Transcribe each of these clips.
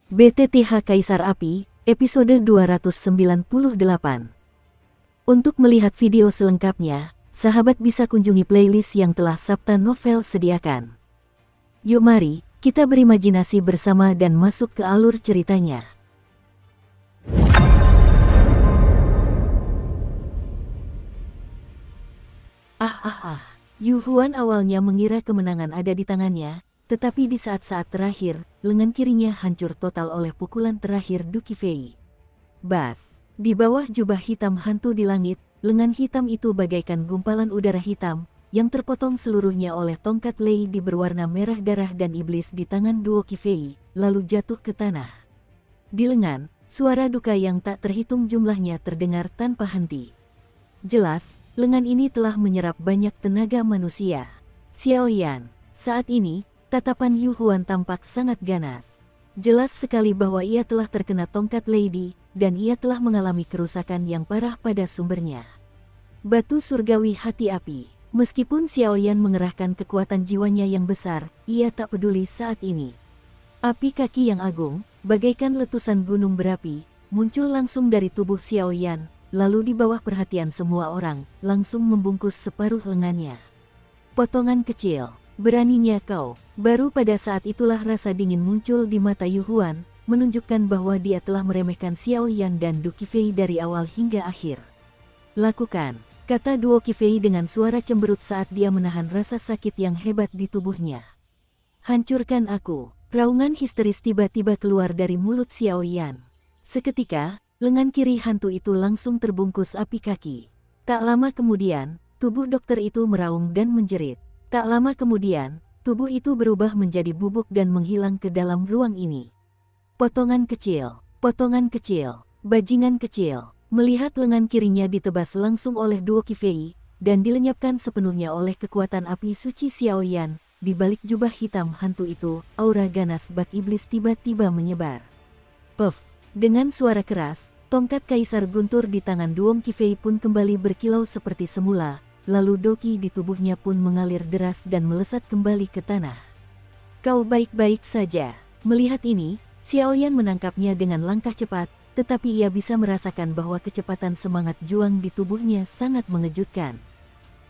BTTH Kaisar Api, episode 298. Untuk melihat video selengkapnya, sahabat bisa kunjungi playlist yang telah Sabta Novel sediakan. Yuk mari, kita berimajinasi bersama dan masuk ke alur ceritanya. Yu Huan awalnya mengira kemenangan ada di tangannya, tetapi di saat-saat terakhir, lengan kirinya hancur total oleh pukulan terakhir Du Qifei. Bas, di bawah jubah hitam hantu di langit, lengan hitam itu bagaikan gumpalan udara hitam, yang terpotong seluruhnya oleh tongkat Lei di berwarna merah darah dan iblis di tangan Duo Qifei, lalu jatuh ke tanah. Di lengan, suara duka yang tak terhitung jumlahnya terdengar tanpa henti. Jelas, lengan ini telah menyerap banyak tenaga manusia. Xiao Yan, saat ini, tatapan Yu Huan tampak sangat ganas. Jelas sekali bahwa ia telah terkena tongkat Lady, dan ia telah mengalami kerusakan yang parah pada sumbernya. Batu surgawi hati api. Meskipun Xiao Yan mengerahkan kekuatan jiwanya yang besar, ia tak peduli saat ini. Api kaki yang agung, bagaikan letusan gunung berapi, muncul langsung dari tubuh Xiao Yan, lalu di bawah perhatian semua orang, langsung membungkus separuh lengannya. Potongan kecil, beraninya kau. Baru pada saat itulah rasa dingin muncul di mata Yu Huan, menunjukkan bahwa dia telah meremehkan Xiao Yan dan Du Qifei dari awal hingga akhir. Lakukan, kata Duo Qifei dengan suara cemberut saat dia menahan rasa sakit yang hebat di tubuhnya. Hancurkan aku. Raungan histeris tiba-tiba keluar dari mulut Xiao Yan. Seketika, lengan kiri hantu itu langsung terbungkus api kaki. Tak lama kemudian, tubuh dokter itu meraung dan menjerit. Tak lama kemudian, tubuh itu berubah menjadi bubuk dan menghilang ke dalam ruang ini. Potongan kecil, bajingan kecil. Melihat lengan kirinya ditebas langsung oleh Duo Qifei, dan dilenyapkan sepenuhnya oleh kekuatan api suci Xiao Yan, di balik jubah hitam hantu itu, aura ganas bak iblis tiba-tiba menyebar. Puff! Dengan suara keras, tongkat Kaisar Guntur di tangan Duo Qifei pun kembali berkilau seperti semula, lalu doki di tubuhnya pun mengalir deras dan melesat kembali ke tanah. Kau baik-baik saja. Melihat ini, Xiao Yan menangkapnya dengan langkah cepat, tetapi ia bisa merasakan bahwa kecepatan semangat juang di tubuhnya sangat mengejutkan.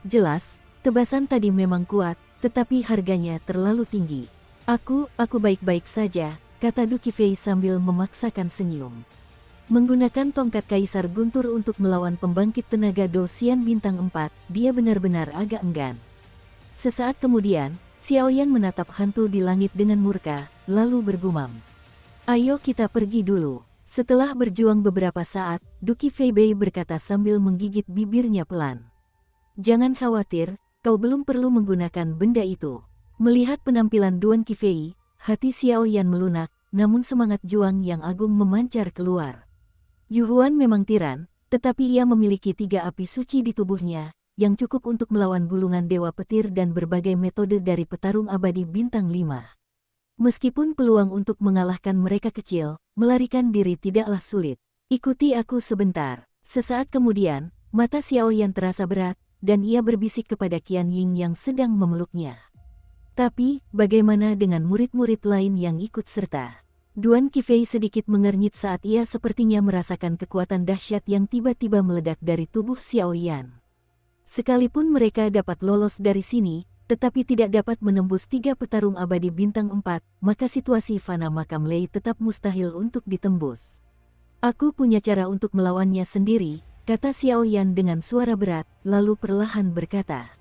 Jelas, tebasan tadi memang kuat, tetapi harganya terlalu tinggi. Aku baik-baik saja, kata Du Qifei sambil memaksakan senyum. Menggunakan tongkat Kaisar Guntur untuk melawan pembangkit tenaga Dosian Bintang 4, dia benar-benar agak enggan. Sesaat kemudian, Xiao Yan menatap hantu di langit dengan murka, lalu bergumam. Ayo kita pergi dulu. Setelah berjuang beberapa saat, Du Qifei berkata sambil menggigit bibirnya pelan. Jangan khawatir, kau belum perlu menggunakan benda itu. Melihat penampilan Duo Qifei, hati Xiao Yan melunak, namun semangat juang yang agung memancar keluar. Yu Huan memang tiran, tetapi ia memiliki 3 api suci di tubuhnya, yang cukup untuk melawan gulungan Dewa Petir dan berbagai metode dari petarung abadi bintang 5. Meskipun peluang untuk mengalahkan mereka kecil, melarikan diri tidaklah sulit. Ikuti aku sebentar. Sesaat kemudian, mata Xiao Yan terasa berat, dan ia berbisik kepada Qian Ying yang sedang memeluknya. Tapi, bagaimana dengan murid-murid lain yang ikut serta? Duo Qifei sedikit mengernyit saat ia sepertinya merasakan kekuatan dahsyat yang tiba-tiba meledak dari tubuh Xiao Yan. Sekalipun mereka dapat lolos dari sini, tetapi tidak dapat menembus 3 petarung abadi bintang 4, maka situasi fana makam Lei tetap mustahil untuk ditembus. Aku punya cara untuk melawannya sendiri, kata Xiao Yan dengan suara berat, lalu perlahan berkata.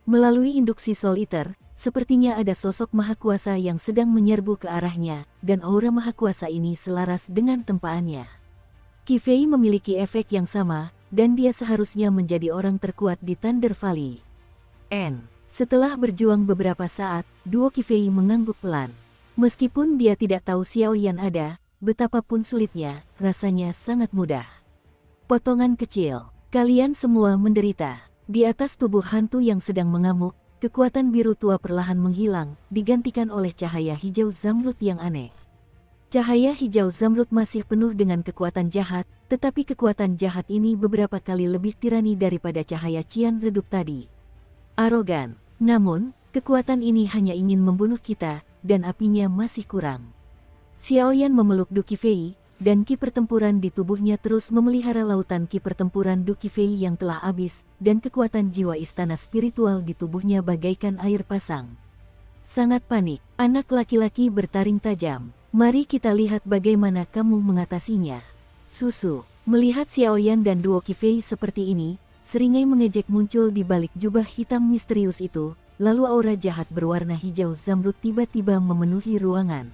Melalui induksi Soul Eater, sepertinya ada sosok maha kuasa yang sedang menyerbu ke arahnya, dan aura maha kuasa ini selaras dengan tempaannya. Qifei memiliki efek yang sama, dan dia seharusnya menjadi orang terkuat di Thunder Valley. Setelah berjuang beberapa saat, Duo Qifei mengangguk pelan. Meskipun dia tidak tahu Xiao Yan ada, betapapun sulitnya, rasanya sangat mudah. Potongan kecil, kalian semua menderita. Di atas tubuh hantu yang sedang mengamuk, kekuatan biru tua perlahan menghilang, digantikan oleh cahaya hijau zamrud yang aneh. Cahaya hijau zamrud masih penuh dengan kekuatan jahat, tetapi kekuatan jahat ini beberapa kali lebih tirani daripada cahaya cian redup tadi. Arogan, namun, kekuatan ini hanya ingin membunuh kita, dan apinya masih kurang. Xiaoyan memeluk Du Qifei, dan ki pertempuran di tubuhnya terus memelihara lautan ki pertempuran Du Qifei yang telah habis, dan kekuatan jiwa istana spiritual di tubuhnya bagaikan air pasang. Sangat panik, anak laki-laki bertaring tajam. Mari kita lihat bagaimana kamu mengatasinya. Susu, melihat Xiaoyan dan Duo Qifei seperti ini, seringai mengejek muncul di balik jubah hitam misterius itu, lalu aura jahat berwarna hijau zamrud tiba-tiba memenuhi ruangan.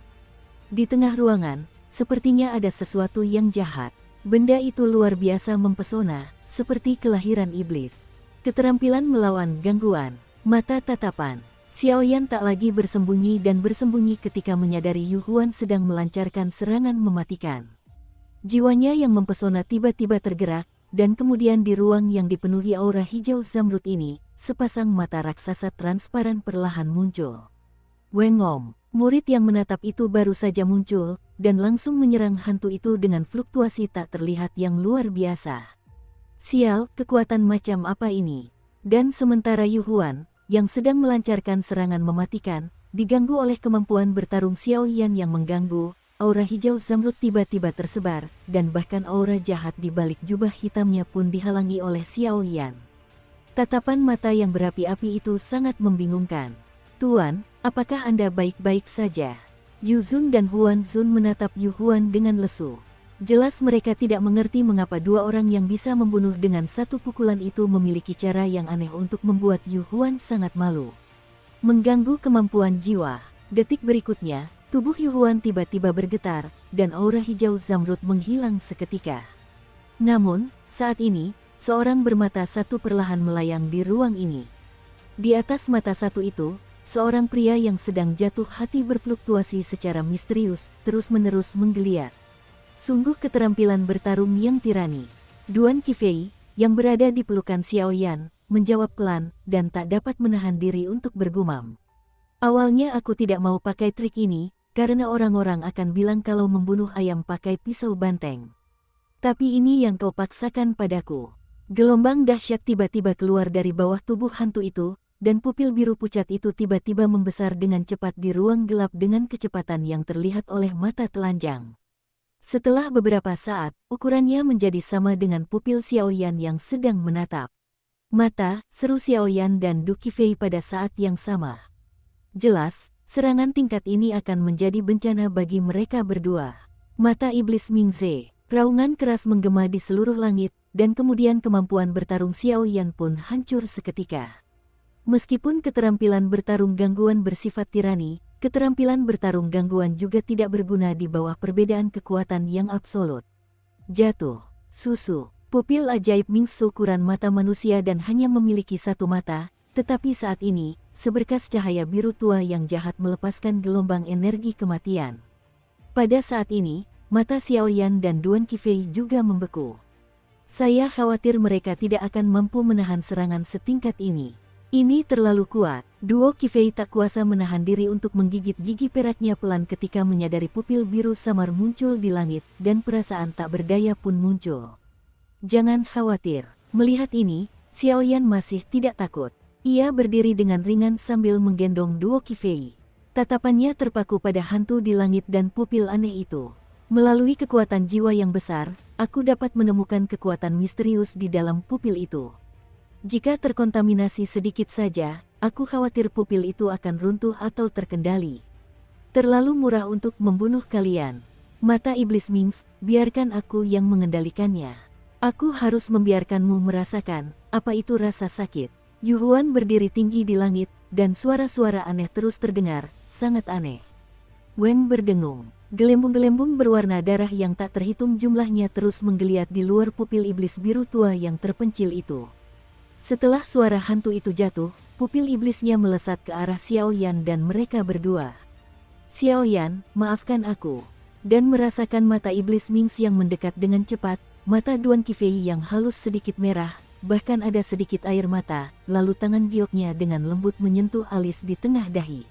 Di tengah ruangan, sepertinya ada sesuatu yang jahat. Benda itu luar biasa mempesona, seperti kelahiran iblis. Keterampilan melawan gangguan, mata tatapan. Xiaoyan tak lagi bersembunyi dan bersembunyi ketika menyadari Yu Huan sedang melancarkan serangan mematikan. Jiwanya yang mempesona tiba-tiba tergerak, dan kemudian di ruang yang dipenuhi aura hijau zamrud ini, sepasang mata raksasa transparan perlahan muncul. Wengom, murid yang menatap itu baru saja muncul, dan langsung menyerang hantu itu dengan fluktuasi tak terlihat yang luar biasa. Sial, kekuatan macam apa ini? Dan sementara Yu Huan, yang sedang melancarkan serangan mematikan, diganggu oleh kemampuan bertarung Xiaoyan yang mengganggu, aura hijau zamrud tiba-tiba tersebar, dan bahkan aura jahat di balik jubah hitamnya pun dihalangi oleh Xiaoyan. Tatapan mata yang berapi-api itu sangat membingungkan. Tuan, apakah Anda baik-baik saja? Yu Zun dan Huan Zun menatap Yu Huan dengan lesu. Jelas mereka tidak mengerti mengapa dua orang yang bisa membunuh dengan satu pukulan itu memiliki cara yang aneh untuk membuat Yu Huan sangat malu. Mengganggu kemampuan jiwa. Detik berikutnya, tubuh Yu Huan tiba-tiba bergetar, dan aura hijau zamrud menghilang seketika. Namun, saat ini, seorang bermata satu perlahan melayang di ruang ini. Di atas mata satu itu, seorang pria yang sedang jatuh hati berfluktuasi secara misterius, terus-menerus menggeliat. Sungguh keterampilan bertarung yang tirani. Duan Qifei, yang berada di pelukan Xiaoyan, menjawab pelan, dan tak dapat menahan diri untuk bergumam. Awalnya aku tidak mau pakai trik ini, karena orang-orang akan bilang kalau membunuh ayam pakai pisau banteng. Tapi ini yang kau paksakan padaku. Gelombang dahsyat tiba-tiba keluar dari bawah tubuh hantu itu, dan pupil biru pucat itu tiba-tiba membesar dengan cepat di ruang gelap dengan kecepatan yang terlihat oleh mata telanjang. Setelah beberapa saat, ukurannya menjadi sama dengan pupil Xiaoyan yang sedang menatap. Mata, seru Xiaoyan dan Du Qifei pada saat yang sama. Jelas, serangan tingkat ini akan menjadi bencana bagi mereka berdua. Mata iblis Mingze, raungan keras menggema di seluruh langit, dan kemudian kemampuan bertarung Xiaoyan pun hancur seketika. Meskipun keterampilan bertarung gangguan bersifat tirani, keterampilan bertarung gangguan juga tidak berguna di bawah perbedaan kekuatan yang absolut. Jatuh, susu, pupil ajaib Ming seukuran mata manusia dan hanya memiliki satu mata, tetapi saat ini, seberkas cahaya biru tua yang jahat melepaskan gelombang energi kematian. Pada saat ini, mata Xiaoyan dan Duan Qifei juga membeku. Saya khawatir mereka tidak akan mampu menahan serangan setingkat ini. Ini terlalu kuat. Duo Qifei tak kuasa menahan diri untuk menggigit gigi peraknya pelan ketika menyadari pupil biru samar muncul di langit, dan perasaan tak berdaya pun muncul. Jangan khawatir. Melihat ini, Xiaoyan masih tidak takut. Ia berdiri dengan ringan sambil menggendong Duo Qifei. Tatapannya terpaku pada hantu di langit dan pupil aneh itu. Melalui kekuatan jiwa yang besar, aku dapat menemukan kekuatan misterius di dalam pupil itu. Jika terkontaminasi sedikit saja, aku khawatir pupil itu akan runtuh atau terkendali. Terlalu murah untuk membunuh kalian. Mata iblis Mings, biarkan aku yang mengendalikannya. Aku harus membiarkanmu merasakan apa itu rasa sakit. Yu Huan berdiri tinggi di langit, dan suara-suara aneh terus terdengar, sangat aneh. Weng berdengung. Gelembung-gelembung berwarna darah yang tak terhitung jumlahnya terus menggeliat di luar pupil iblis biru tua yang terpencil itu. Setelah suara hantu itu jatuh, pupil iblisnya melesat ke arah Xiaoyan dan mereka berdua. Xiaoyan, maafkan aku. Dan merasakan mata iblis Mings yang mendekat dengan cepat, mata Duan Qifei yang halus sedikit merah, bahkan ada sedikit air mata, lalu tangan gioknya dengan lembut menyentuh alis di tengah dahi.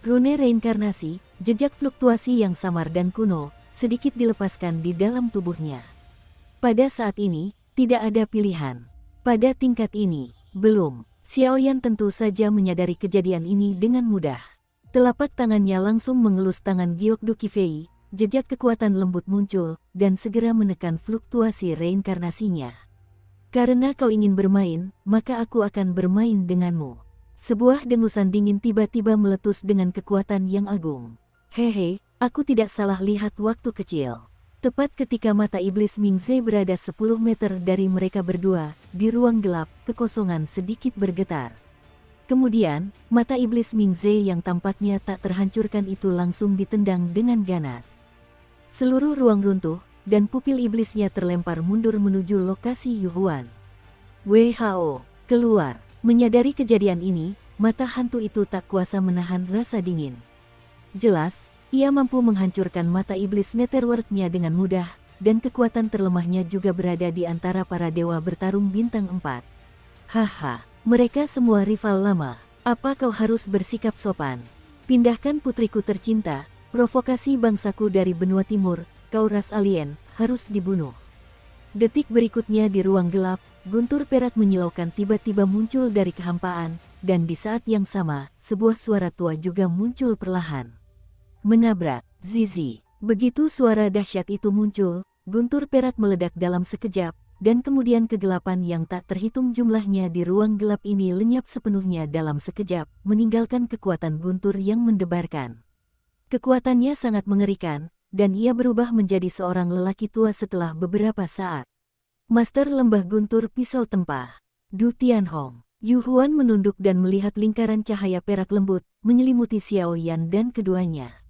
Rune reinkarnasi, jejak fluktuasi yang samar dan kuno, sedikit dilepaskan di dalam tubuhnya. Pada saat ini, tidak ada pilihan. Pada tingkat ini, belum. Xiaoyan tentu saja menyadari kejadian ini dengan mudah. Telapak tangannya langsung mengelus tangan giok Du Qifei, jejak kekuatan lembut muncul, dan segera menekan fluktuasi reinkarnasinya. Karena kau ingin bermain, maka aku akan bermain denganmu. Sebuah dengusan dingin tiba-tiba meletus dengan kekuatan yang agung. Hehe, aku tidak salah lihat waktu kecil. Tepat ketika mata iblis Mingze berada 10 meter dari mereka berdua, di ruang gelap, kekosongan sedikit bergetar. Kemudian, mata iblis Mingze yang tampaknya tak terhancurkan itu langsung ditendang dengan ganas. Seluruh ruang runtuh, dan pupil iblisnya terlempar mundur menuju lokasi Yuhuan. WHO, keluar. Menyadari kejadian ini, mata hantu itu tak kuasa menahan rasa dingin. Jelas, ia mampu menghancurkan mata iblis Netherworld-nya dengan mudah, dan kekuatan terlemahnya juga berada di antara para dewa bertarung bintang 4. Haha, mereka semua rival lama. Apa kau harus bersikap sopan? Pindahkan putriku tercinta, provokasi bangsaku dari benua timur, kau ras alien, harus dibunuh. Detik berikutnya di ruang gelap, guntur perak menyilaukan tiba-tiba muncul dari kehampaan, dan di saat yang sama, sebuah suara tua juga muncul perlahan. Menabrak, Zizi. Begitu suara dahsyat itu muncul, guntur perak meledak dalam sekejap, dan kemudian kegelapan yang tak terhitung jumlahnya di ruang gelap ini lenyap sepenuhnya dalam sekejap, meninggalkan kekuatan guntur yang mendebarkan. Kekuatannya sangat mengerikan, dan ia berubah menjadi seorang lelaki tua setelah beberapa saat. Master Lembah Guntur Pisau Tempah, Du Tianhong. Yuhuan menunduk dan melihat lingkaran cahaya perak lembut, menyelimuti Xiao Yan dan keduanya.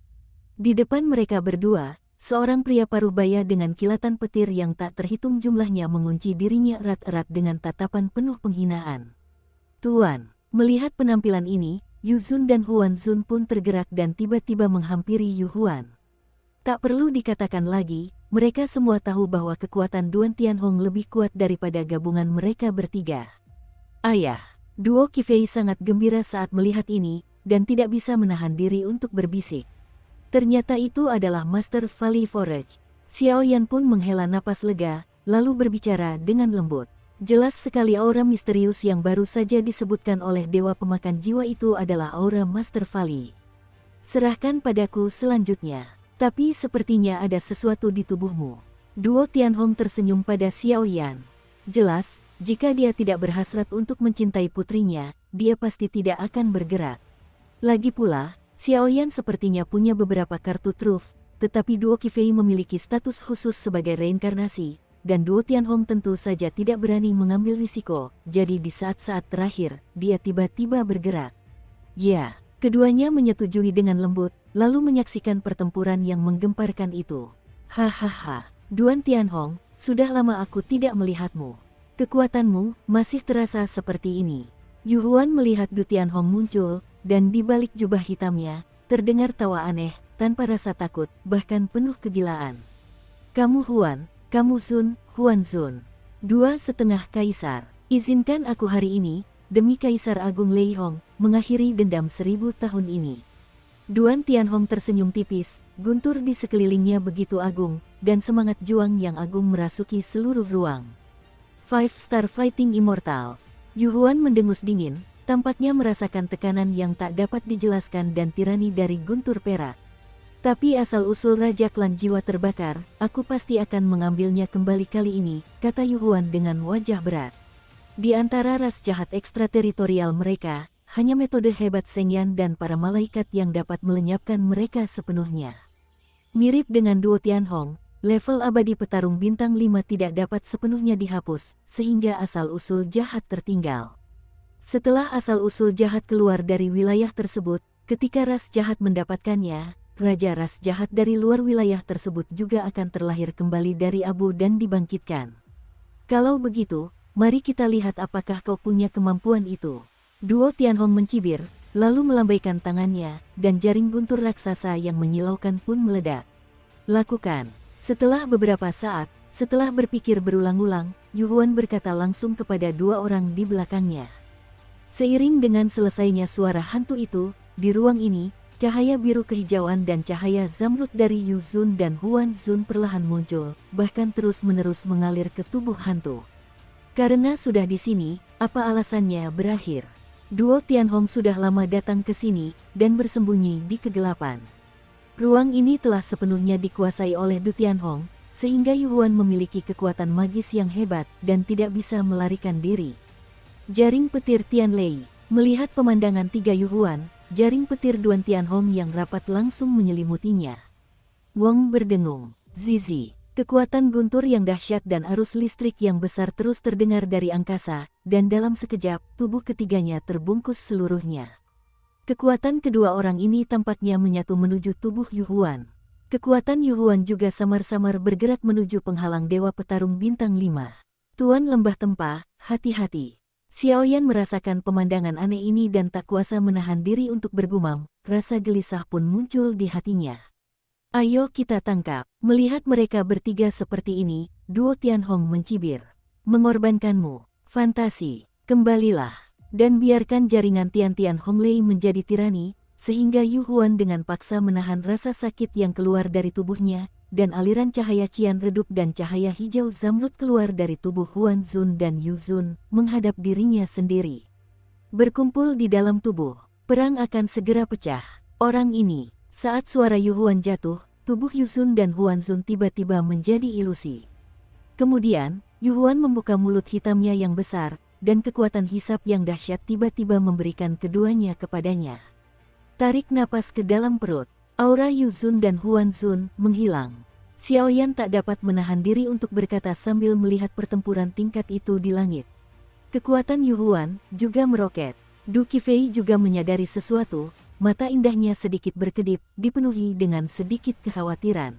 Di depan mereka berdua, seorang pria paruh baya dengan kilatan petir yang tak terhitung jumlahnya mengunci dirinya erat-erat dengan tatapan penuh penghinaan. Tuan, melihat penampilan ini, Yu Zun dan Huan Zun pun tergerak dan tiba-tiba menghampiri Yuhuan. Tak perlu dikatakan lagi, mereka semua tahu bahwa kekuatan Duan Tianhong lebih kuat daripada gabungan mereka bertiga. Ayah, duo Qifei sangat gembira saat melihat ini, dan tidak bisa menahan diri untuk berbisik. Ternyata itu adalah Master Valley Forge. Xiao Yan pun menghela napas lega, lalu berbicara dengan lembut. Jelas sekali aura misterius yang baru saja disebutkan oleh Dewa Pemakan Jiwa itu adalah aura Master Valley. Serahkan padaku selanjutnya. Tapi sepertinya ada sesuatu di tubuhmu. Duo Tianhong tersenyum pada Xiao Yan. Jelas, jika dia tidak berhasrat untuk mencintai putrinya, dia pasti tidak akan bergerak. Lagi pula, Xiao Yan sepertinya punya beberapa kartu truf, tetapi duo Qifei memiliki status khusus sebagai reinkarnasi, dan duo Tianhong tentu saja tidak berani mengambil risiko, jadi di saat-saat terakhir, dia tiba-tiba bergerak. Ya, keduanya menyetujui dengan lembut, lalu menyaksikan pertempuran yang menggemparkan itu. Hahaha, Duan Tianhong, sudah lama aku tidak melihatmu. Kekuatanmu masih terasa seperti ini. Yuhuan melihat Du Tianhong muncul, dan di balik jubah hitamnya, terdengar tawa aneh, tanpa rasa takut, bahkan penuh kegilaan. Kamu Huan, kamu Zun, Huan Zun. 2,5 kaisar. Izinkan aku hari ini, demi Kaisar Agung Lei Hong, mengakhiri dendam 1000 tahun ini. Duan Tianhong tersenyum tipis, guntur di sekelilingnya begitu agung, dan semangat juang yang agung merasuki seluruh ruang. 5 Star Fighting Immortals. Yuhuan mendengus dingin, tampaknya merasakan tekanan yang tak dapat dijelaskan dan tirani dari guntur perak. Tapi asal-usul Raja Klan Jiwa Terbakar, aku pasti akan mengambilnya kembali kali ini, kata Yuhuan dengan wajah berat. Di antara ras jahat ekstrateritorial mereka, hanya metode hebat Seng Yan dan para malaikat yang dapat melenyapkan mereka sepenuhnya. Mirip dengan duo Tianhong, level abadi petarung bintang 5 tidak dapat sepenuhnya dihapus, sehingga asal-usul jahat tertinggal. Setelah asal-usul jahat keluar dari wilayah tersebut, ketika ras jahat mendapatkannya, raja ras jahat dari luar wilayah tersebut juga akan terlahir kembali dari abu dan dibangkitkan. Kalau begitu, mari kita lihat apakah kau punya kemampuan itu. Duo Tianhong mencibir, lalu melambaikan tangannya, dan jaring guntur raksasa yang menyilaukan pun meledak. Lakukan. Setelah beberapa saat, setelah berpikir berulang-ulang, Yuhuan berkata langsung kepada dua orang di belakangnya. Seiring dengan selesainya suara hantu itu, di ruang ini, cahaya biru kehijauan dan cahaya zamrud dari Yu Zun dan Huan Zun perlahan muncul, bahkan terus-menerus mengalir ke tubuh hantu. Karena sudah di sini, apa alasannya berakhir? Duo Tianhong sudah lama datang ke sini, dan bersembunyi di kegelapan. Ruang ini telah sepenuhnya dikuasai oleh Du Tianhong, sehingga Yu Huan memiliki kekuatan magis yang hebat dan tidak bisa melarikan diri. Jaring petir Tian Lei. Melihat pemandangan tiga Yu Huan, jaring petir Duan Tianhong yang rapat langsung menyelimutinya. Wong berdengung. Zizi. Kekuatan guntur yang dahsyat dan arus listrik yang besar terus terdengar dari angkasa, dan dalam sekejap, tubuh ketiganya terbungkus seluruhnya. Kekuatan kedua orang ini tampaknya menyatu menuju tubuh Yu Huan. Kekuatan Yu Huan juga samar-samar bergerak menuju penghalang Dewa Petarung Bintang 5. Tuan Lembah Tempah, hati-hati. Xiaoyan merasakan pemandangan aneh ini dan tak kuasa menahan diri untuk bergumam, rasa gelisah pun muncul di hatinya. Ayo kita tangkap. Melihat mereka bertiga seperti ini, duo Tianhong mencibir. Mengorbankanmu, fantasi, kembalilah. Dan biarkan jaringan Tian Honglei menjadi tirani, sehingga Yu Huan dengan paksa menahan rasa sakit yang keluar dari tubuhnya, dan aliran cahaya cian redup dan cahaya hijau zamrud keluar dari tubuh Huan Zun dan Yu Zun, menghadap dirinya sendiri. Berkumpul di dalam tubuh, perang akan segera pecah. Orang ini, saat suara Yu Huan jatuh, tubuh Yu Zun dan Huan Zun tiba-tiba menjadi ilusi. Kemudian, Yu Huan membuka mulut hitamnya yang besar, dan kekuatan hisap yang dahsyat tiba-tiba memberikan keduanya kepadanya. Tarik napas ke dalam perut, aura Yu Zun dan Huan Zun menghilang. Xiaoyan tak dapat menahan diri untuk berkata sambil melihat pertempuran tingkat itu di langit. Kekuatan Yu Huan juga meroket. Du Qifei juga menyadari sesuatu, mata indahnya sedikit berkedip, dipenuhi dengan sedikit kekhawatiran.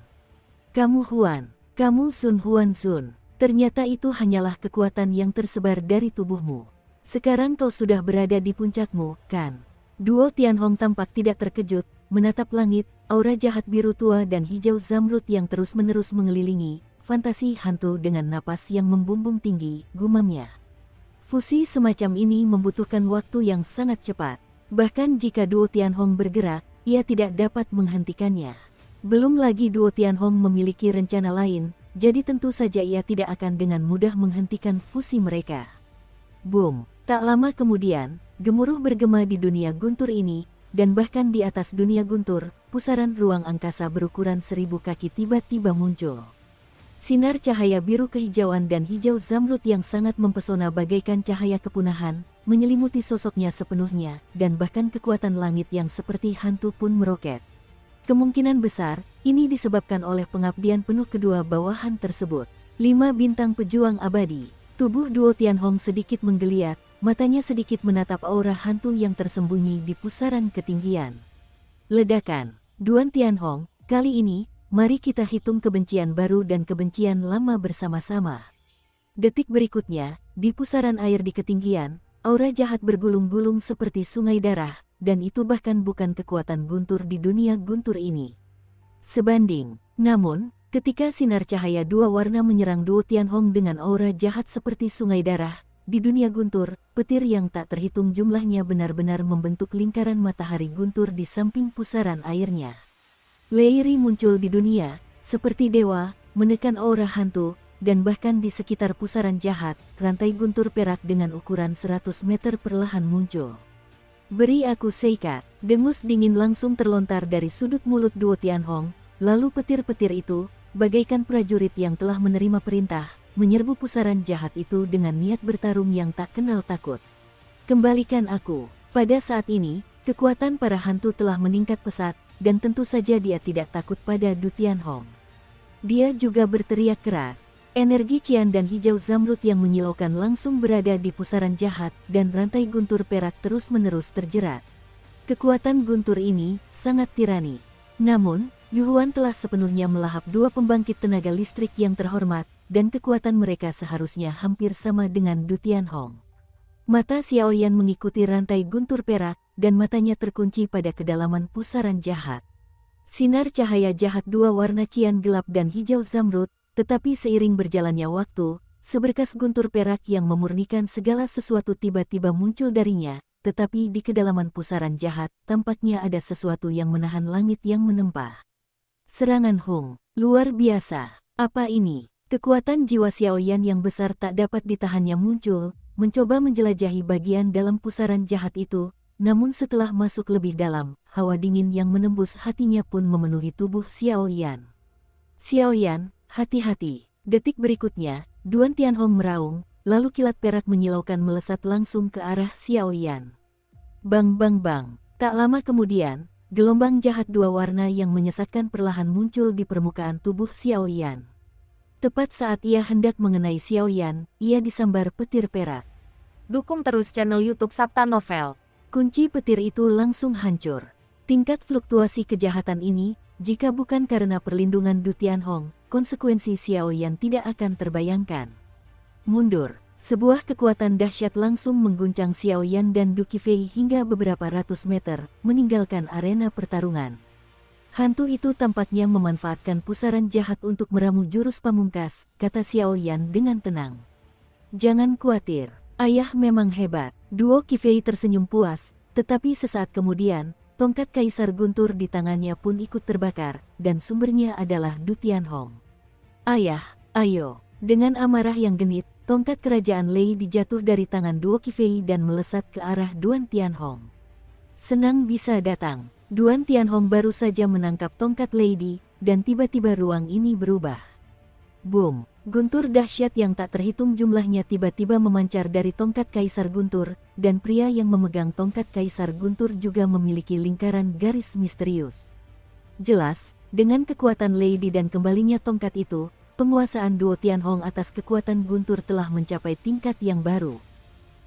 Kamu Huan, kamu Sun Huan Zun. Ternyata itu hanyalah kekuatan yang tersebar dari tubuhmu. Sekarang kau sudah berada di puncakmu, kan? Duo Tianhong tampak tidak terkejut, menatap langit, aura jahat biru tua dan hijau zamrud yang terus-menerus mengelilingi, fantasi hantu dengan napas yang membumbung tinggi, gumamnya. Fusi semacam ini membutuhkan waktu yang sangat cepat. Bahkan jika duo Tianhong bergerak, ia tidak dapat menghentikannya. Belum lagi duo Tianhong memiliki rencana lain, jadi tentu saja ia tidak akan dengan mudah menghentikan fusi mereka. Boom! Tak lama kemudian, gemuruh bergema di dunia guntur ini, dan bahkan di atas dunia guntur, pusaran ruang angkasa berukuran 1000 kaki tiba-tiba muncul. Sinar cahaya biru kehijauan dan hijau zamrud yang sangat mempesona bagaikan cahaya kepunahan, menyelimuti sosoknya sepenuhnya, dan bahkan kekuatan langit yang seperti hantu pun meroket. Kemungkinan besar, ini disebabkan oleh pengabdian penuh kedua bawahan tersebut. 5 bintang pejuang abadi. Tubuh duo Tianhong sedikit menggeliat, matanya sedikit menatap aura hantu yang tersembunyi di pusaran ketinggian. Ledakan. Duan Tianhong, kali ini, mari kita hitung kebencian baru dan kebencian lama bersama-sama. Detik berikutnya, di pusaran air di ketinggian, aura jahat bergulung-gulung seperti sungai darah, dan itu bahkan bukan kekuatan guntur di dunia guntur ini. Sebanding, namun, ketika sinar cahaya dua warna menyerang duo Tianhong dengan aura jahat seperti sungai darah, di dunia guntur, petir yang tak terhitung jumlahnya benar-benar membentuk lingkaran matahari guntur di samping pusaran airnya. Leiri muncul di dunia, seperti dewa, menekan aura hantu, dan bahkan di sekitar pusaran jahat, rantai guntur perak dengan ukuran 100 meter perlahan muncul. Beri aku seikat, dengus dingin langsung terlontar dari sudut mulut duo Tianhong, lalu petir-petir itu, bagaikan prajurit yang telah menerima perintah, menyerbu pusaran jahat itu dengan niat bertarung yang tak kenal takut. Kembalikan aku. Pada saat ini, kekuatan para hantu telah meningkat pesat, dan tentu saja dia tidak takut pada Du Tianhong. Dia juga berteriak keras. Energi cian dan hijau zamrud yang menyilaukan langsung berada di pusaran jahat, dan rantai guntur perak terus-menerus terjerat. Kekuatan guntur ini sangat tirani. Namun, Yu Huan telah sepenuhnya melahap dua pembangkit tenaga listrik yang terhormat, dan kekuatan mereka seharusnya hampir sama dengan Du Tianhong. Mata Xiaoyan mengikuti rantai guntur perak, dan matanya terkunci pada kedalaman pusaran jahat. Sinar cahaya jahat dua warna cian gelap dan hijau zamrud, tetapi seiring berjalannya waktu, seberkas guntur perak yang memurnikan segala sesuatu tiba-tiba muncul darinya, tetapi di kedalaman pusaran jahat, tampaknya ada sesuatu yang menahan langit yang menempa. Serangan Hung, luar biasa. Apa ini? Kekuatan jiwa Xiaoyan yang besar tak dapat ditahannya muncul, mencoba menjelajahi bagian dalam pusaran jahat itu, namun setelah masuk lebih dalam, hawa dingin yang menembus hatinya pun memenuhi tubuh Xiao Yan. Xiao Yan, hati-hati. Detik berikutnya, Duan Tianhong meraung, lalu kilat perak menyilaukan melesat langsung ke arah Xiao Yan. Bang bang bang. Tak lama kemudian, gelombang jahat dua warna yang menyesatkan perlahan muncul di permukaan tubuh Xiao Yan. Tepat saat ia hendak mengenai Xiao Yan, ia disambar petir perak. Dukung terus channel YouTube Sabta Novel. Kunci petir itu langsung hancur. Tingkat fluktuasi kejahatan ini, jika bukan karena perlindungan Du Tianhong, konsekuensi Xiao Yan tidak akan terbayangkan. Mundur. Sebuah kekuatan dahsyat langsung mengguncang Xiao Yan dan Du Qifei hingga beberapa ratus meter, meninggalkan arena pertarungan. Hantu itu tampaknya memanfaatkan pusaran jahat untuk meramu jurus pamungkas, kata Xiao Yan dengan tenang. Jangan khawatir, ayah memang hebat. Duo Qifei tersenyum puas, tetapi sesaat kemudian, tongkat Kaisar Guntur di tangannya pun ikut terbakar, dan sumbernya adalah Du Tianhong. Ayah, ayo. Dengan amarah yang genit, tongkat kerajaan Lei dijatuh dari tangan Duo Qifei dan melesat ke arah Duan Tianhong. Senang bisa datang. Duan Tianhong baru saja menangkap tongkat Lady, dan tiba-tiba ruang ini berubah. Boom! Guntur dahsyat yang tak terhitung jumlahnya tiba-tiba memancar dari tongkat Kaisar Guntur, dan pria yang memegang tongkat Kaisar Guntur juga memiliki lingkaran garis misterius. Jelas, dengan kekuatan Lady dan kembalinya tongkat itu, penguasaan Duo Tianhong atas kekuatan Guntur telah mencapai tingkat yang baru.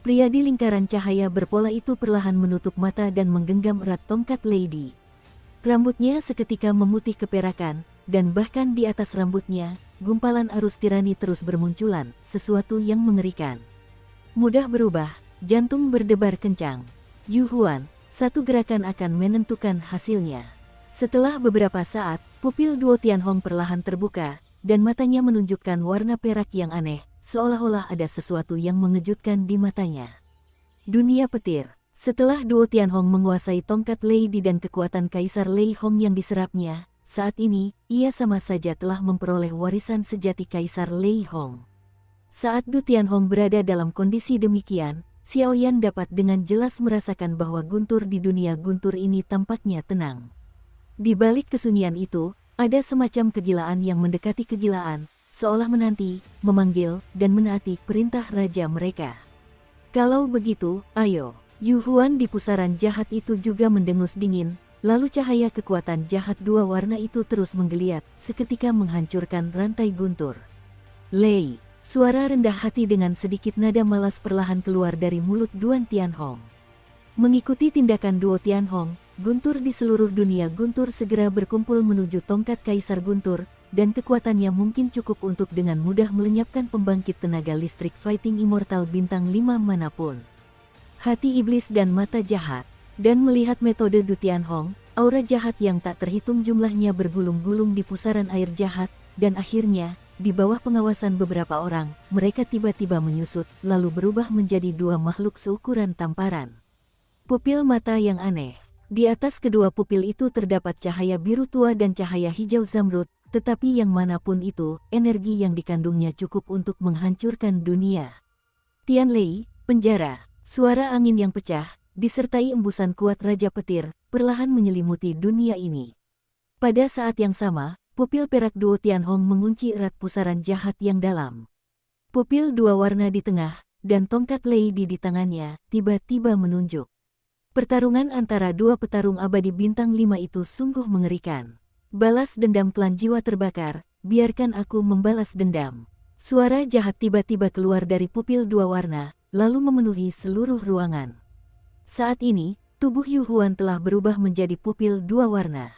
Pria di lingkaran cahaya berpola itu perlahan menutup mata dan menggenggam erat tongkat Lady. Rambutnya seketika memutih keperakan, dan bahkan di atas rambutnya, gumpalan arus tirani terus bermunculan, sesuatu yang mengerikan. Mudah berubah, jantung berdebar kencang. Yu Huan, satu gerakan akan menentukan hasilnya. Setelah beberapa saat, pupil Duo Tianhong perlahan terbuka, dan matanya menunjukkan warna perak yang aneh, seolah-olah ada sesuatu yang mengejutkan di matanya. Dunia petir. Setelah Duo Tianhong menguasai tongkat Lady dan kekuatan Kaisar Lei Hong yang diserapnya, saat ini, ia sama saja telah memperoleh warisan sejati Kaisar Lei Hong. Saat Du Tianhong berada dalam kondisi demikian, Xiao Yan dapat dengan jelas merasakan bahwa guntur di dunia guntur ini tampaknya tenang. Di balik kesunyian itu, ada semacam kegilaan yang mendekati kegilaan, seolah menanti, memanggil, dan menaati perintah raja mereka. Kalau begitu, ayo. Yu Huan di pusaran jahat itu juga mendengus dingin, lalu cahaya kekuatan jahat dua warna itu terus menggeliat, seketika menghancurkan rantai guntur. Lei, suara rendah hati dengan sedikit nada malas perlahan keluar dari mulut Duan Tianhong. Mengikuti tindakan Duo Tianhong, guntur di seluruh dunia guntur segera berkumpul menuju tongkat Kaisar Guntur, dan kekuatannya mungkin cukup untuk dengan mudah melenyapkan pembangkit tenaga listrik Fighting Immortal bintang 5 manapun. Hati iblis dan mata jahat, dan melihat metode Du Tianhong, aura jahat yang tak terhitung jumlahnya bergulung-gulung di pusaran air jahat, dan akhirnya, di bawah pengawasan beberapa orang, mereka tiba-tiba menyusut, lalu berubah menjadi dua makhluk seukuran tamparan. Pupil mata yang aneh. Di atas kedua pupil itu terdapat cahaya biru tua dan cahaya hijau zamrud, tetapi yang manapun itu, energi yang dikandungnya cukup untuk menghancurkan dunia. Tian Lei, penjara, suara angin yang pecah, disertai embusan kuat Raja Petir, perlahan menyelimuti dunia ini. Pada saat yang sama, pupil perak Duo Tianhong mengunci erat pusaran jahat yang dalam. Pupil dua warna di tengah, dan tongkat Lady di tangannya, tiba-tiba menunjuk. Pertarungan antara dua petarung abadi bintang 5 itu sungguh mengerikan. Balas dendam klan jiwa terbakar, biarkan aku membalas dendam. Suara jahat tiba-tiba keluar dari pupil dua warna, lalu memenuhi seluruh ruangan. Saat ini, tubuh Yu Huan telah berubah menjadi pupil dua warna.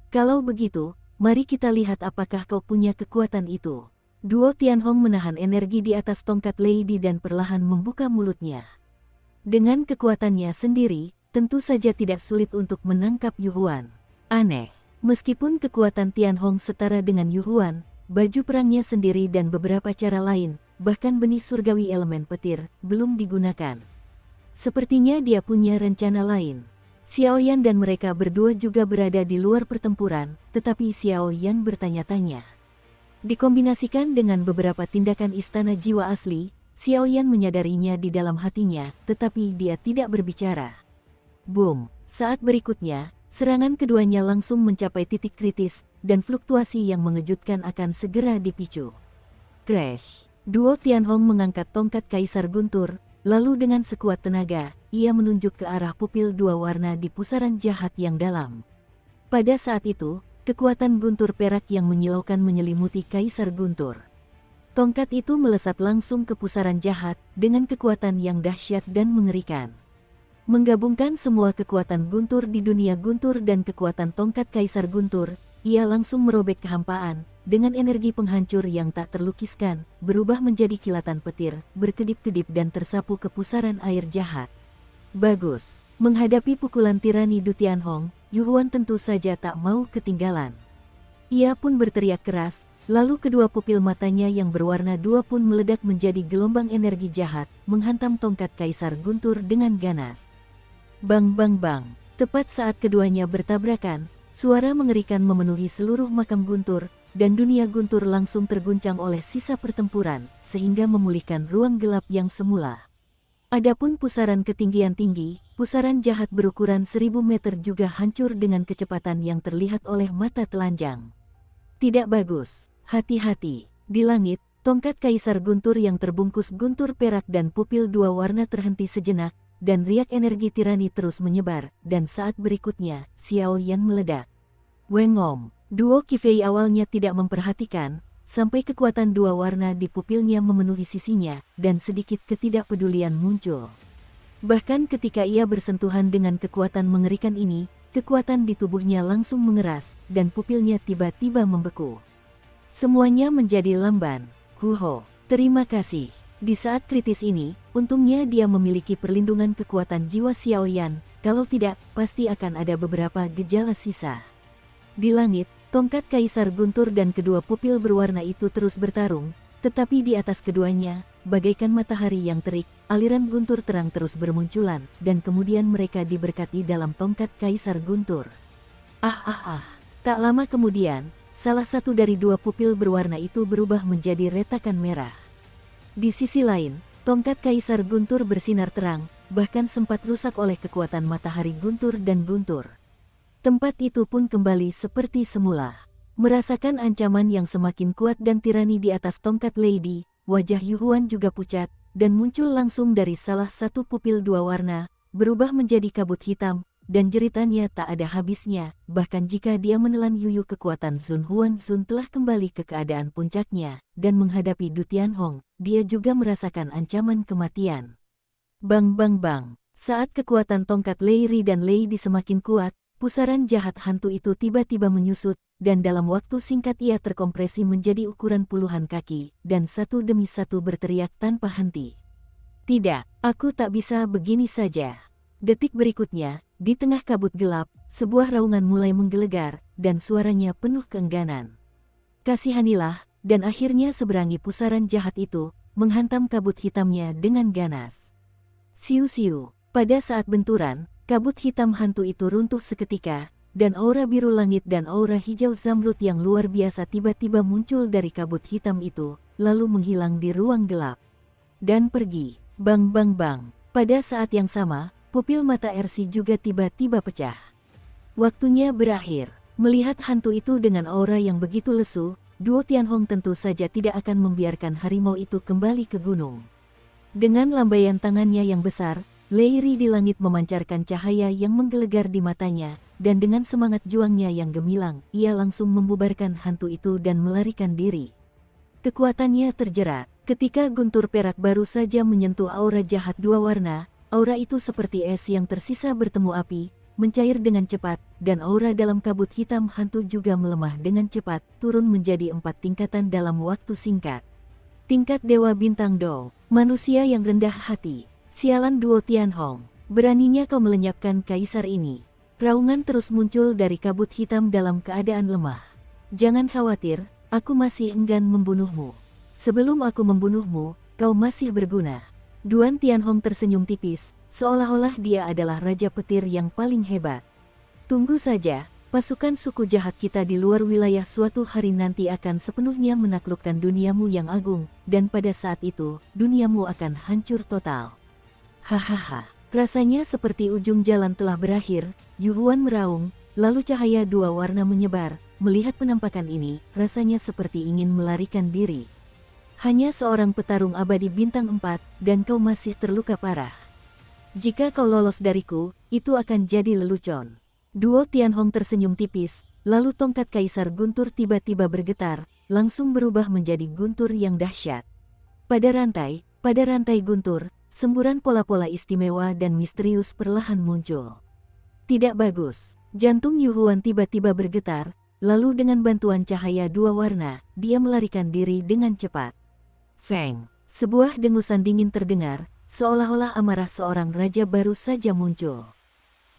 Kalau begitu, mari kita lihat apakah kau punya kekuatan itu. Duo Tianhong menahan energi di atas tongkat Lady dan perlahan membuka mulutnya. Dengan kekuatannya sendiri, tentu saja tidak sulit untuk menangkap Yu Huan. Aneh, meskipun kekuatan Tianhong setara dengan Yu Huan, baju perangnya sendiri dan beberapa cara lain, bahkan benih surgawi elemen petir, belum digunakan. Sepertinya dia punya rencana lain. Xiao Yan dan mereka berdua juga berada di luar pertempuran, tetapi Xiao Yan bertanya-tanya. Dikombinasikan dengan beberapa tindakan istana jiwa asli, Xiao Yan menyadarinya di dalam hatinya, tetapi dia tidak berbicara. Boom! Saat berikutnya, serangan keduanya langsung mencapai titik kritis, dan fluktuasi yang mengejutkan akan segera dipicu. Crash! Duo Tianhong mengangkat tongkat Kaisar Guntur, lalu dengan sekuat tenaga, ia menunjuk ke arah pupil dua warna di pusaran jahat yang dalam. Pada saat itu, kekuatan guntur perak yang menyilaukan menyelimuti Kaisar Guntur. Tongkat itu melesat langsung ke pusaran jahat, dengan kekuatan yang dahsyat dan mengerikan. Menggabungkan semua kekuatan guntur di dunia guntur dan kekuatan tongkat Kaisar Guntur, ia langsung merobek kehampaan, dengan energi penghancur yang tak terlukiskan, berubah menjadi kilatan petir, berkedip-kedip dan tersapu ke pusaran air jahat. Bagus, menghadapi pukulan tirani Du Tianhong, Yu Huan tentu saja tak mau ketinggalan. Ia pun berteriak keras, lalu kedua pupil matanya yang berwarna dua pun meledak menjadi gelombang energi jahat, menghantam tongkat Kaisar Guntur dengan ganas. Bang bang bang, tepat saat keduanya bertabrakan, suara mengerikan memenuhi seluruh makam Guntur, dan dunia Guntur langsung terguncang oleh sisa pertempuran, sehingga memulihkan ruang gelap yang semula. Adapun pusaran ketinggian tinggi, pusaran jahat berukuran 1000 meter juga hancur dengan kecepatan yang terlihat oleh mata telanjang. Tidak bagus, hati-hati. Di langit, tongkat Kaisar Guntur yang terbungkus guntur perak dan pupil dua warna terhenti sejenak, dan riak energi tirani terus menyebar, dan saat berikutnya, Xiao Yan meledak. Wengom, duo Qifei awalnya tidak memperhatikan, sampai kekuatan dua warna di pupilnya memenuhi sisinya, dan sedikit ketidakpedulian muncul. Bahkan ketika ia bersentuhan dengan kekuatan mengerikan ini, kekuatan di tubuhnya langsung mengeras, dan pupilnya tiba-tiba membeku. Semuanya menjadi lamban. Huho, terima kasih. Di saat kritis ini, untungnya dia memiliki perlindungan kekuatan jiwa Xiao Yan, kalau tidak, pasti akan ada beberapa gejala sisa. Di langit, tongkat Kaisar Guntur dan kedua pupil berwarna itu terus bertarung, tetapi di atas keduanya, bagaikan matahari yang terik, aliran guntur terang terus bermunculan, dan kemudian mereka diberkati dalam tongkat Kaisar Guntur. Tak lama kemudian, salah satu dari dua pupil berwarna itu berubah menjadi retakan merah. Di sisi lain, tongkat Kaisar Guntur bersinar terang, bahkan sempat rusak oleh kekuatan matahari Guntur dan Guntur. Tempat itu pun kembali seperti semula. Merasakan ancaman yang semakin kuat dan tirani di atas tongkat Lady, wajah Yu Huan juga pucat, dan muncul langsung dari salah satu pupil dua warna, berubah menjadi kabut hitam, dan jeritannya tak ada habisnya, bahkan jika dia menelan yuyu kekuatan Zun Huan Zun telah kembali ke keadaan puncaknya, dan menghadapi Du Tianhong, dia juga merasakan ancaman kematian. Bang bang bang, saat kekuatan tongkat Lei Ri dan Lady semakin kuat, pusaran jahat hantu itu tiba-tiba menyusut, dan dalam waktu singkat ia terkompresi menjadi ukuran puluhan kaki, dan satu demi satu berteriak tanpa henti. Tidak, aku tak bisa begini saja. Detik berikutnya, di tengah kabut gelap, sebuah raungan mulai menggelegar, dan suaranya penuh keengganan. Kasihanilah, dan akhirnya seberangi pusaran jahat itu, menghantam kabut hitamnya dengan ganas. Siu-siu, pada saat benturan, kabut hitam hantu itu runtuh seketika, dan aura biru langit dan aura hijau zamrud yang luar biasa tiba-tiba muncul dari kabut hitam itu, lalu menghilang di ruang gelap. Dan pergi, bang bang bang, pada saat yang sama, pupil mata Ersi juga tiba-tiba pecah. Waktunya berakhir. Melihat hantu itu dengan aura yang begitu lesu, duo Tianhong tentu saja tidak akan membiarkan harimau itu kembali ke gunung. Dengan lambaian tangannya yang besar, Lei Ri di langit memancarkan cahaya yang menggelegar di matanya, dan dengan semangat juangnya yang gemilang, ia langsung membubarkan hantu itu dan melarikan diri. Kekuatannya terjerat. Ketika guntur perak baru saja menyentuh aura jahat dua warna, aura itu seperti es yang tersisa bertemu api, mencair dengan cepat, dan aura dalam kabut hitam hantu juga melemah dengan cepat, turun menjadi 4 tingkatan dalam waktu singkat. Tingkat Dewa Bintang Do, manusia yang rendah hati. Sialan duo Tianhong, beraninya kau melenyapkan kaisar ini. Raungan terus muncul dari kabut hitam dalam keadaan lemah. Jangan khawatir, aku masih enggan membunuhmu. Sebelum aku membunuhmu, kau masih berguna. Duan Tianhong tersenyum tipis, seolah-olah dia adalah raja petir yang paling hebat. Tunggu saja, pasukan suku jahat kita di luar wilayah suatu hari nanti akan sepenuhnya menaklukkan duniamu yang agung, dan pada saat itu, duniamu akan hancur total. Hahaha, Rasanya seperti ujung jalan telah berakhir, Yuhuan meraung, lalu cahaya dua warna menyebar. Melihat penampakan ini, rasanya seperti ingin melarikan diri. Hanya seorang petarung abadi bintang 4, dan kau masih terluka parah. Jika kau lolos dariku, itu akan jadi lelucon. Duo Tianhong tersenyum tipis, lalu tongkat Kaisar Guntur tiba-tiba bergetar, langsung berubah menjadi guntur yang dahsyat. Pada rantai guntur, semburan pola-pola istimewa dan misterius perlahan muncul. Tidak bagus, jantung Yuhuan tiba-tiba bergetar. Lalu dengan bantuan cahaya dua warna, dia melarikan diri dengan cepat. Feng, sebuah dengusan dingin terdengar, seolah-olah amarah seorang raja baru saja muncul.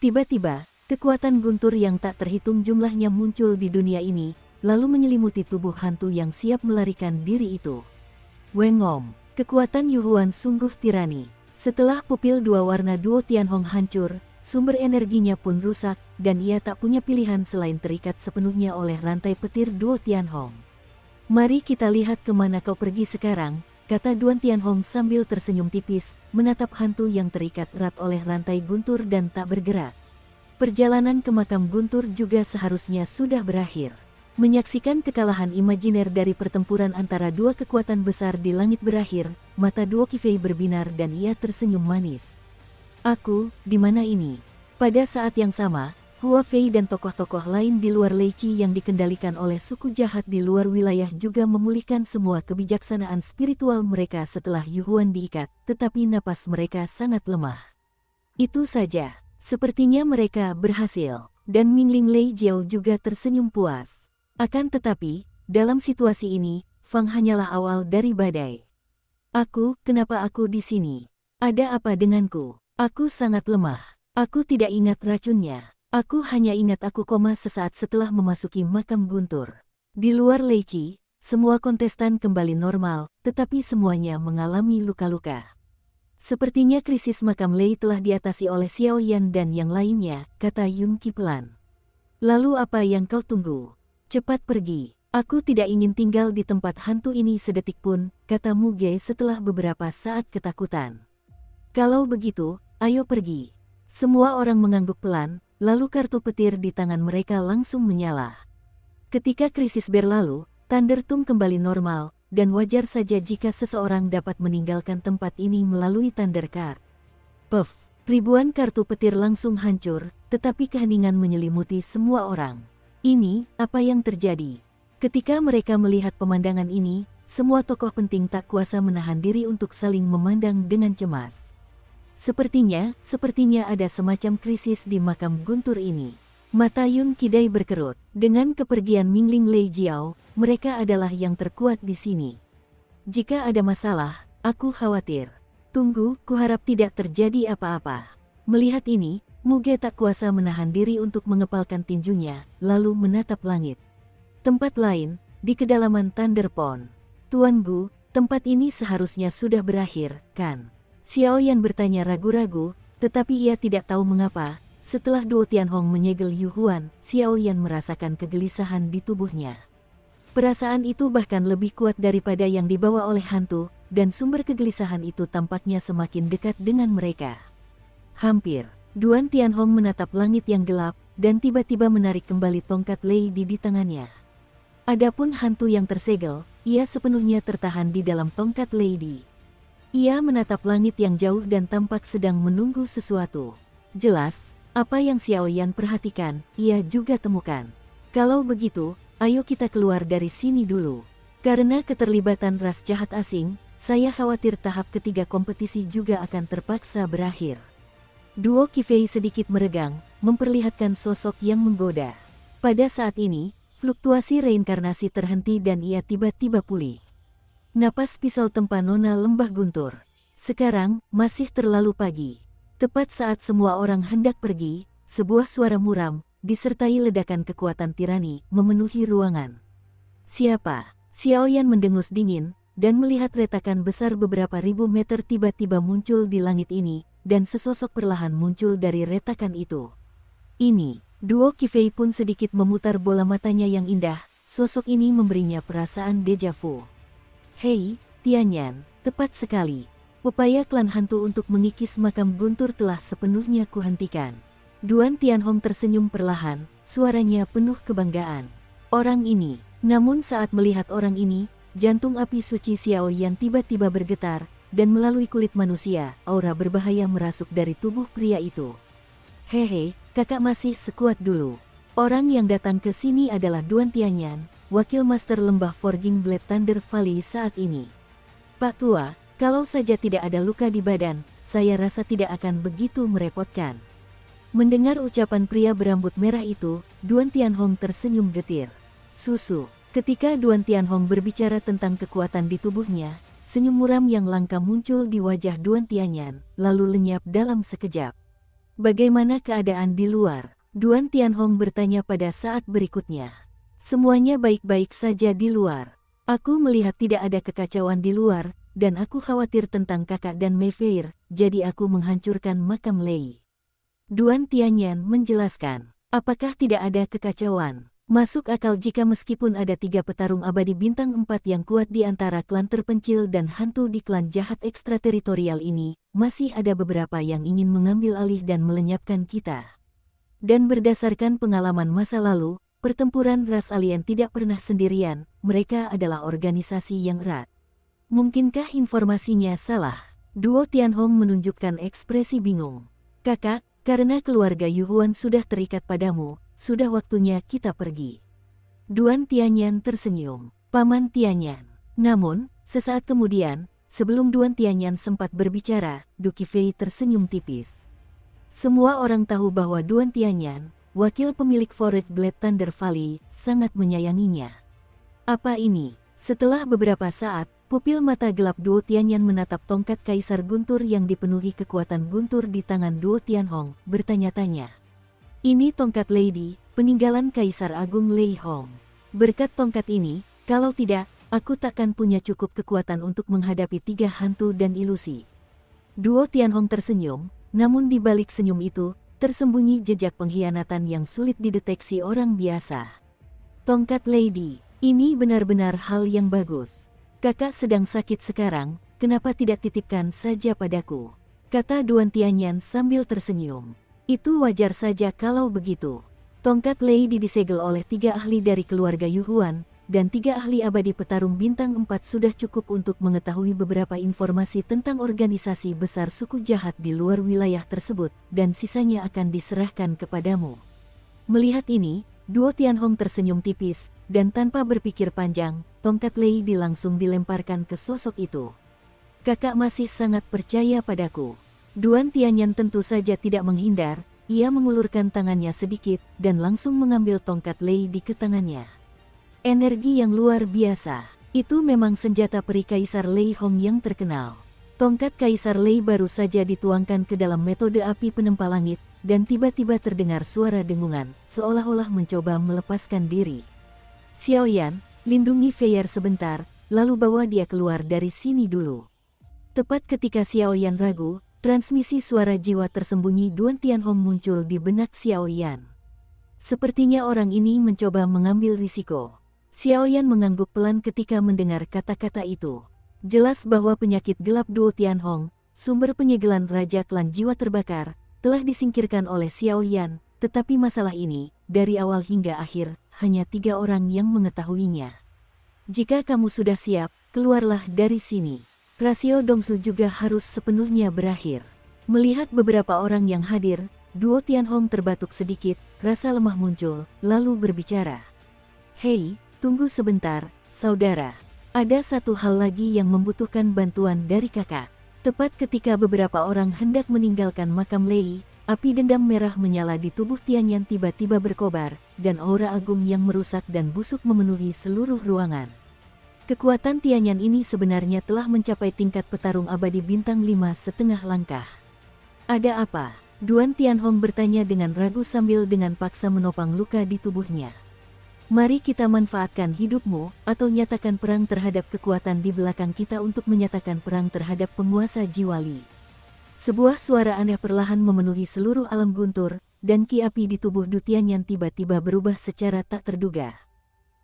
Tiba-tiba, kekuatan guntur yang tak terhitung jumlahnya muncul di dunia ini, lalu menyelimuti tubuh hantu yang siap melarikan diri itu. Wengom, kekuatan Yuhuan sungguh tirani. Setelah pupil dua warna duo Tianhong hancur, sumber energinya pun rusak, dan ia tak punya pilihan selain terikat sepenuhnya oleh rantai petir duo Tianhong. Mari kita lihat kemana kau pergi sekarang, kata Duan Tianhong sambil tersenyum tipis, menatap hantu yang terikat erat oleh rantai guntur dan tak bergerak. Perjalanan ke makam guntur juga seharusnya sudah berakhir. Menyaksikan kekalahan imajiner dari pertempuran antara dua kekuatan besar di langit berakhir, mata duo Qifei berbinar dan ia tersenyum manis. Aku, di mana ini? Pada saat yang sama, Hua Fei dan tokoh-tokoh lain di luar Leiqi yang dikendalikan oleh suku jahat di luar wilayah juga memulihkan semua kebijaksanaan spiritual mereka setelah Yuhuan diikat, tetapi napas mereka sangat lemah. Itu saja, sepertinya mereka berhasil, dan Mingling Lei Jiao juga tersenyum puas. Akan tetapi, dalam situasi ini, Fang hanyalah awal dari badai. Kenapa aku di sini? Ada apa denganku? Aku sangat lemah. Aku tidak ingat racunnya. Aku hanya ingat aku koma sesaat setelah memasuki makam guntur. Di luar Leiqi, semua kontestan kembali normal, tetapi semuanya mengalami luka-luka. Sepertinya krisis makam Lei telah diatasi oleh Xiao Yan dan yang lainnya, kata Yun Qi pelan. Lalu apa yang kau tunggu? Cepat pergi. Aku tidak ingin tinggal di tempat hantu ini sedetik pun, kata Mu Ge setelah beberapa saat ketakutan. Kalau begitu, ayo pergi. Semua orang mengangguk pelan, lalu kartu petir di tangan mereka langsung menyala. Ketika krisis berlalu, Thundertum kembali normal, dan wajar saja jika seseorang dapat meninggalkan tempat ini melalui Thunder Card. Puff, ribuan kartu petir langsung hancur, tetapi keheningan menyelimuti semua orang. Ini, apa yang terjadi? Ketika mereka melihat pemandangan ini, semua tokoh penting tak kuasa menahan diri untuk saling memandang dengan cemas. Sepertinya ada semacam krisis di makam guntur ini. Mata Yun Qidai berkerut. Dengan kepergian Mingling Lei Jiao, mereka adalah yang terkuat di sini. Jika ada masalah, aku khawatir. Tunggu, kuharap tidak terjadi apa-apa. Melihat ini, Mu Ge tak kuasa menahan diri untuk mengepalkan tinjunya, lalu menatap langit. Tempat lain, di kedalaman Thunder Pond. Tuan Gu, tempat ini seharusnya sudah berakhir, kan? Xiao Yan bertanya ragu-ragu, tetapi ia tidak tahu mengapa. Setelah duo Tianhong menyegel Yuhuan, Xiao Yan merasakan kegelisahan di tubuhnya. Perasaan itu bahkan lebih kuat daripada yang dibawa oleh hantu, dan sumber kegelisahan itu tampaknya semakin dekat dengan mereka. Hampir, Duan Tianhong menatap langit yang gelap, dan tiba-tiba menarik kembali tongkat Lei di tangannya. Adapun hantu yang tersegel, ia sepenuhnya tertahan di dalam tongkat Lei. Ia menatap langit yang jauh dan tampak sedang menunggu sesuatu. Jelas, apa yang Xiao Yan perhatikan, ia juga temukan. Kalau begitu, ayo kita keluar dari sini dulu. Karena keterlibatan ras jahat asing, saya khawatir tahap ketiga kompetisi juga akan terpaksa berakhir. Duo Qifei sedikit meregang, memperlihatkan sosok yang menggoda. Pada saat ini, fluktuasi reinkarnasi terhenti dan ia tiba-tiba pulih. Napas pisau tempa nona lembah guntur. Sekarang, masih terlalu pagi. Tepat saat semua orang hendak pergi, sebuah suara muram, disertai ledakan kekuatan tirani, memenuhi ruangan. Siapa? Xiao Yan mendengus dingin, dan melihat retakan besar beberapa ribu meter tiba-tiba muncul di langit ini, dan sesosok perlahan muncul dari retakan itu. Ini, duo Qifei pun sedikit memutar bola matanya yang indah, sosok ini memberinya perasaan deja vu. Hei, Tianyan, tepat sekali. Upaya klan hantu untuk mengikis makam Guntur telah sepenuhnya kuhentikan. Duan Tianhong tersenyum perlahan, suaranya penuh kebanggaan. Orang ini, namun saat melihat orang ini, jantung api suci Xiao Yan tiba-tiba bergetar, dan melalui kulit manusia, aura berbahaya merasuk dari tubuh pria itu. Hehe, kakak masih sekuat dulu. Orang yang datang ke sini adalah Duan Tianyan, wakil master lembah Forging Blade Thunder Valley saat ini. Pak Tua, kalau saja tidak ada luka di badan, saya rasa tidak akan begitu merepotkan. Mendengar ucapan pria berambut merah itu, Duan Tianhong tersenyum getir. Susu. Ketika Duan Tianhong berbicara tentang kekuatan di tubuhnya, senyum muram yang langka muncul di wajah Duan Tianyan, lalu lenyap dalam sekejap. Bagaimana keadaan di luar? Duan Tianhong bertanya pada saat berikutnya. Semuanya baik-baik saja di luar. Aku melihat tidak ada kekacauan di luar, dan aku khawatir tentang kakak dan Mei Fei, jadi aku menghancurkan makam Lei. Duan Tianyan menjelaskan, apakah tidak ada kekacauan? Masuk akal jika meskipun ada 3 petarung abadi bintang 4 yang kuat di antara klan terpencil dan hantu di klan jahat ekstrateritorial ini, masih ada beberapa yang ingin mengambil alih dan melenyapkan kita. Dan berdasarkan pengalaman masa lalu, pertempuran ras alien tidak pernah sendirian, mereka adalah organisasi yang erat. Mungkinkah informasinya salah? Duo Tianhong menunjukkan ekspresi bingung. Kakak, karena keluarga Yuhuan sudah terikat padamu, sudah waktunya kita pergi. Duan Tianyan tersenyum. Paman Tianyan. Namun, sesaat kemudian, sebelum Duan Tianyan sempat berbicara, Duki Fei tersenyum tipis. Semua orang tahu bahwa Duan Tianyan, wakil pemilik Forged Blade Thunder Valley, sangat menyayanginya. Apa ini? Setelah beberapa saat, pupil mata gelap Duo Tianyan menatap tongkat Kaisar Guntur yang dipenuhi kekuatan guntur di tangan Duo Tianhong, bertanya-tanya. Ini tongkat Lady, peninggalan Kaisar Agung Lei Hong. Berkat tongkat ini, kalau tidak, aku takkan punya cukup kekuatan untuk menghadapi 3 hantu dan ilusi. Duo Tianhong tersenyum, namun di balik senyum itu, tersembunyi jejak pengkhianatan yang sulit dideteksi orang biasa. Tongkat Lady, ini benar-benar hal yang bagus. Kakak sedang sakit sekarang, kenapa tidak titipkan saja padaku? Kata Duan Tianyan sambil tersenyum. Itu wajar saja kalau begitu. Tongkat Lady disegel oleh 3 ahli dari keluarga Yuhuan, dan 3 ahli abadi petarung bintang 4 sudah cukup untuk mengetahui beberapa informasi tentang organisasi besar suku jahat di luar wilayah tersebut, dan sisanya akan diserahkan kepadamu. Melihat ini, Duo Tianhong tersenyum tipis, dan tanpa berpikir panjang, tongkat Lady langsung dilemparkan ke sosok itu. Kakak masih sangat percaya padaku. Duan Tianyan tentu saja tidak menghindar, ia mengulurkan tangannya sedikit, dan langsung mengambil tongkat Lady ke tangannya. Energi yang luar biasa, itu memang senjata peri Kaisar Lei Hong yang terkenal. Tongkat Kaisar Lei baru saja dituangkan ke dalam metode api penempa langit, dan tiba-tiba terdengar suara dengungan, seolah-olah mencoba melepaskan diri. Xiao Yan, lindungi Feier sebentar, lalu bawa dia keluar dari sini dulu. Tepat ketika Xiao Yan ragu, transmisi suara jiwa tersembunyi Duan Tianhong muncul di benak Xiao Yan. Sepertinya orang ini mencoba mengambil risiko. Xiao Yan mengangguk pelan ketika mendengar kata-kata itu. Jelas bahwa penyakit gelap Duo Tianhong, sumber penyegelan Raja Klan Jiwa Terbakar, telah disingkirkan oleh Xiao Yan, tetapi masalah ini, dari awal hingga akhir, hanya 3 orang yang mengetahuinya. Jika kamu sudah siap, keluarlah dari sini. Rasio Dongsu juga harus sepenuhnya berakhir. Melihat beberapa orang yang hadir, Duo Tianhong terbatuk sedikit, rasa lemah muncul, lalu berbicara. Hei, tunggu sebentar, saudara. Ada satu hal lagi yang membutuhkan bantuan dari kakak. Tepat ketika beberapa orang hendak meninggalkan makam Lei, api dendam merah menyala di tubuh Tianyan tiba-tiba berkobar, dan aura agung yang merusak dan busuk memenuhi seluruh ruangan. Kekuatan Tianyan ini sebenarnya telah mencapai tingkat petarung abadi bintang 5,5 langkah. Ada apa? Duan Tianhong bertanya dengan ragu sambil dengan paksa menopang luka di tubuhnya. Mari kita manfaatkan hidupmu, atau nyatakan perang terhadap kekuatan di belakang kita untuk menyatakan perang terhadap penguasa Jiwali. Sebuah suara aneh perlahan memenuhi seluruh alam guntur, dan ki api di tubuh Du Tianyan tiba-tiba berubah secara tak terduga.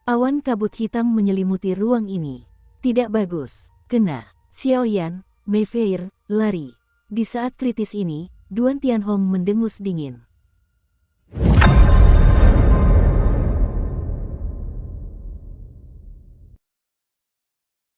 Awan kabut hitam menyelimuti ruang ini. Tidak bagus. Kena. Xiao Yan, Mayfair, lari. Di saat kritis ini, Duan Tianhong mendengus dingin.